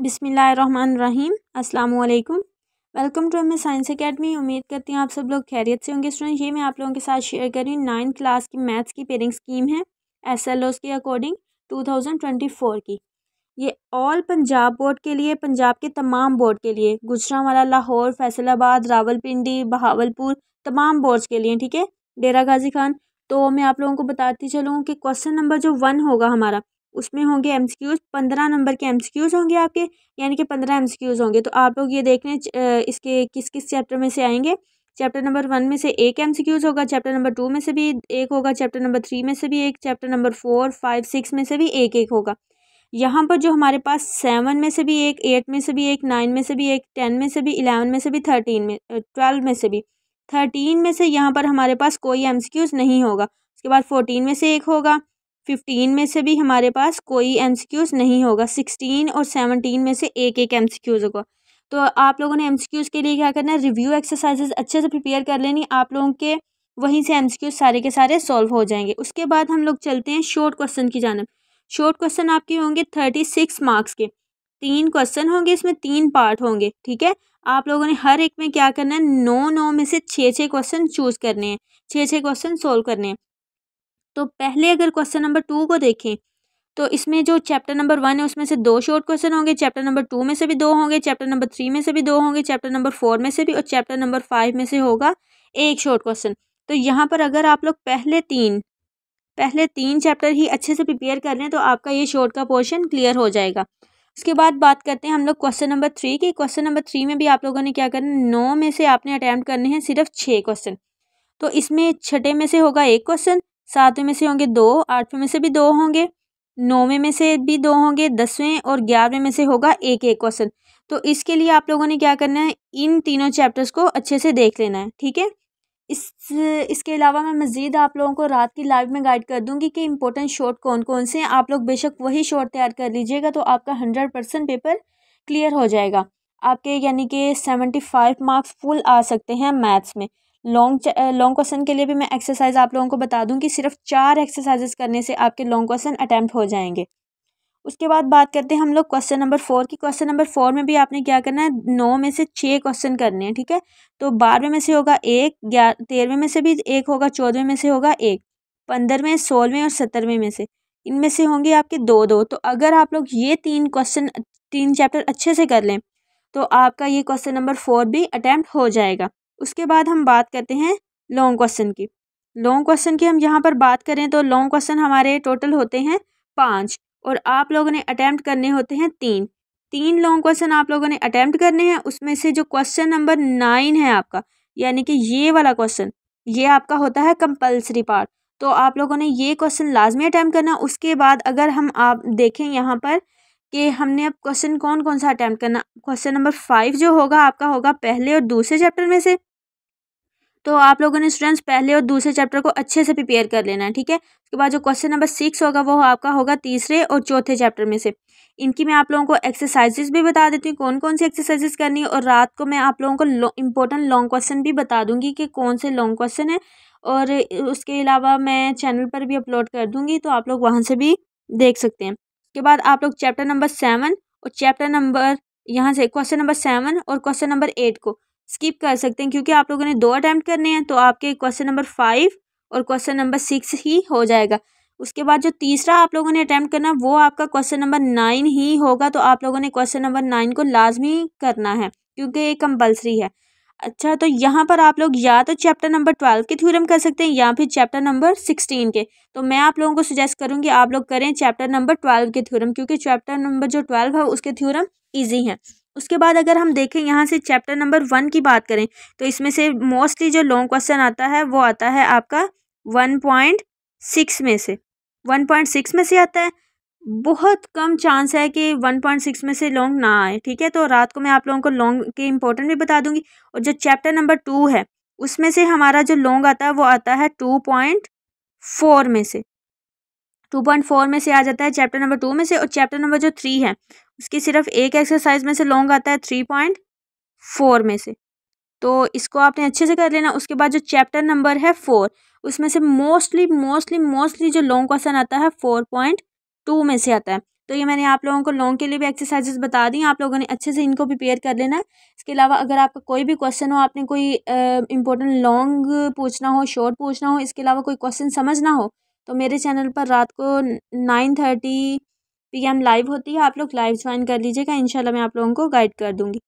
बिस्मिल्लाहिर्रहमानिर्रहीम अस्सलाम वालेकुम। Welcome to M science academy. उम्मीद करती हूँ आप सब लोग खैरियत से होंगे। स्टूडेंट, ये मैं आप लोगों के साथ शेयर कर रही हूँ 9th क्लास की मैथ्स की पेयरिंग स्कीम है SLOs के अकॉर्डिंग 2024 की। ये ऑल पंजाब बोर्ड के लिए, पंजाब के तमाम बोर्ड के लिए, गुजरांवाला, लाहौर, फैसलाबाद, रावलपिंडी, बहावलपुर, तमाम बोर्ड्स के लिए, ठीक है, डेरा गाजी खान। तो मैं आप लोगों को बताती चलूँ कि क्वेश्चन नंबर जो 1 होगा हमारा, उसमें होंगे MCQs, 15 नंबर के MCQs होंगे आपके, यानी कि 15 MCQs होंगे। तो आप लोग ये देख लें इसके किस किस चैप्टर में से आएंगे। चैप्टर नंबर 1 में से एक MCQs होगा, चैप्टर नंबर 2 में से भी एक होगा, चैप्टर नंबर 3 में से भी एक, चैप्टर नंबर 4, 5, 6 में से भी एक एक होगा। यहाँ पर जो हमारे पास 7 में से भी एक, 8 में से भी एक, 9 में से भी एक, 10 में से भी, 11 में से भी, 12 में से भी, 13 में से यहाँ पर हमारे पास कोई MCQs नहीं होगा। उसके बाद 14 में से एक होगा, 15 में से भी हमारे पास कोई MCQs नहीं होगा, 16 और 17 में से एक एक MCQs होगा। तो आप लोगों ने MCQs के लिए क्या करना है, रिव्यू एक्सरसाइजेज अच्छे से प्रिपेयर कर लेनी। आप लोगों के वहीं से MCQs सारे के सारे सॉल्व हो जाएंगे। उसके बाद हम लोग चलते हैं शॉर्ट क्वेश्चन की जानिब। शॉर्ट क्वेश्चन आपके होंगे 36 मार्क्स के, 3 क्वेश्चन होंगे, इसमें 3 पार्ट होंगे, ठीक है। आप लोगों ने हर एक में क्या करना है, 9 में से 6 क्वेश्चन चूज करने हैं, 6 क्वेश्चन सोल्व करने हैं। तो पहले अगर क्वेश्चन नंबर 2 को देखें तो इसमें जो चैप्टर नंबर 1 है उसमें से 2 शॉर्ट क्वेश्चन होंगे, चैप्टर नंबर 2 में से भी 2 होंगे, चैप्टर नंबर 3 में से भी 2 होंगे, चैप्टर नंबर 4 में से भी, और चैप्टर नंबर 5 में से होगा एक शॉर्ट क्वेश्चन। तो यहाँ पर अगर आप लोग पहले तीन चैप्टर ही अच्छे से प्रिपेयर कर लें तो आपका ये शॉर्ट का पोर्शन क्लियर हो जाएगा। उसके बाद बात करते हैं हम लोग क्वेश्चन नंबर 3 की। क्वेश्चन नंबर 3 में भी आप लोगों ने क्या करना है, 9 में से आपने अटैम्प्ट करने हैं सिर्फ 6 क्वेश्चन। तो इसमें छठे में से होगा एक क्वेश्चन, 7वें में से होंगे 2, 8वें में से भी 2 होंगे, 9वें में से भी 2 होंगे, 10वें और 11वें में से होगा एक एक क्वेश्चन। तो इसके लिए आप लोगों ने क्या करना है, इन तीनों चैप्टर्स को अच्छे से देख लेना है, ठीक है। इसके अलावा मैं मज़ीद आप लोगों को रात की लाइव में गाइड कर दूंगी कि इंपॉर्टेंट शॉर्ट कौन कौन से हैं। आप लोग बेशक वही शॉर्ट तैयार कर लीजिएगा तो आपका 100% पेपर क्लियर हो जाएगा आपके, यानी कि 75 मार्क्स फुल आ सकते हैं मैथ्स में। लॉन्ग क्वेश्चन के लिए भी मैं एक्सरसाइज आप लोगों को बता दूं कि सिर्फ 4 एक्सरसाइजेस करने से आपके लॉन्ग क्वेश्चन अटैम्प्ट हो जाएंगे। उसके बाद बात करते हैं हम लोग क्वेश्चन नंबर 4 की। क्वेश्चन नंबर 4 में भी आपने क्या करना है, 9 में से 6 क्वेश्चन करने हैं, ठीक है। तो 12वें में से होगा एक, 13वें में से भी एक होगा, 14वें में से होगा एक, 15वें, 16वें और 17वें में से, इनमें से होंगे आपके 2-2। तो अगर आप लोग ये 3 चैप्टर अच्छे से कर लें तो आपका ये क्वेश्चन नंबर 4 भी अटैम्प्ट हो जाएगा। उसके बाद हम बात करते हैं लॉन्ग क्वेश्चन की। लॉन्ग क्वेश्चन की हम यहाँ पर बात करें तो लॉन्ग क्वेश्चन हमारे टोटल होते हैं 5 और आप लोगों ने अटैम्प्ट करने होते हैं 3 लॉन्ग क्वेश्चन आप लोगों ने अटैम्प्ट करने हैं। उसमें से जो क्वेश्चन नंबर 9 है आपका, यानी कि ये वाला क्वेश्चन, ये आपका होता है कंपल्सरी पार्ट। तो आप लोगों ने ये क्वेश्चन लाजमी अटैम्प्ट करना। उसके बाद अगर हम आप देखें यहाँ पर कि हमने अब क्वेश्चन कौन कौन सा अटैम्प्ट करना, क्वेश्चन नंबर 5 जो होगा आपका होगा पहले और दूसरे चैप्टर में से। तो आप लोगों ने स्टूडेंट्स पहले और दूसरे चैप्टर को अच्छे से प्रिपेयर कर लेना है, ठीक है। उसके बाद जो क्वेश्चन नंबर 6 होगा वो आपका होगा तीसरे और चौथे चैप्टर में से। इनकी मैं आप लोगों को एक्सरसाइजेस भी बता देती हूँ कौन कौन सी एक्सरसाइजेस करनी है, और रात को मैं आप लोगों को इंपॉर्टेंट लॉन्ग क्वेश्चन भी बता दूंगी कि कौन से लॉन्ग क्वेश्चन है, और उसके अलावा मैं चैनल पर भी अपलोड कर दूंगी तो आप लोग वहाँ से भी देख सकते हैं। उसके बाद आप लोग चैप्टर नंबर 7 और चैप्टर नंबर यहाँ से क्वेश्चन नंबर 7 और क्वेश्चन नंबर 8 को स्किप कर सकते हैं, क्योंकि आप लोगों ने 2 अटैम्प्ट करने हैं तो आपके क्वेश्चन नंबर 5 और क्वेश्चन नंबर 6 ही हो जाएगा। उसके बाद जो तीसरा आप लोगों ने अटैम्प्ट करना वो आपका क्वेश्चन नंबर 9 ही होगा। तो आप लोगों ने क्वेश्चन नंबर 9 को लाजमी करना है क्योंकि ये कंपल्सरी है। अच्छा, तो यहाँ पर आप लोग या तो चैप्टर नंबर 12 के थ्योरम कर सकते हैं या फिर चैप्टर नंबर 16 के। तो मैं आप लोगों को सुजेस्ट करूँगी आप लोग करें चैप्टर नंबर 12 के थ्योरम, क्योंकि चैप्टर नंबर जो 12 है उसके थ्योरम ईजी हैं। उसके बाद अगर हम देखें यहाँ से चैप्टर नंबर 1 की बात करें तो इसमें से मोस्टली जो लॉन्ग क्वेश्चन आता है वो आता है आपका 1.6 में से, 1.6 में से आता है। बहुत कम चांस है कि 1.6 में से लॉन्ग ना आए, ठीक है। तो रात को मैं आप लोगों को लॉन्ग के इंपॉर्टेंट भी बता दूंगी। और जो चैप्टर नंबर 2 है उसमें से हमारा जो लॉन्ग आता है वो आता है 2.4 में से, 2.4 में से आ जाता है चैप्टर नंबर 2 में से। और चैप्टर नंबर जो 3 है उसकी सिर्फ एक एक्सरसाइज में से लॉन्ग आता है 3.4 में से। तो इसको आपने अच्छे से कर लेना। उसके बाद जो चैप्टर नंबर है 4 उसमें से मोस्टली जो लॉन्ग क्वेश्चन आता है 4.2 में से आता है। तो ये मैंने आप लोगों को लॉन्ग के लिए भी एक्सरसाइजेस बता दी, आप लोगों ने अच्छे से इनको प्रिपेयर कर लेना है। इसके अलावा अगर आपका कोई भी क्वेश्चन हो, आपने कोई इंपॉर्टेंट लॉन्ग पूछना हो, शॉर्ट पूछना हो, इसके अलावा कोई क्वेश्चन समझना हो, तो मेरे चैनल पर रात को 9:30 PM लाइव होती है, आप लोग लाइव ज्वाइन कर लीजिएगा। इंशाल्लाह मैं आप लोगों को गाइड कर दूँगी।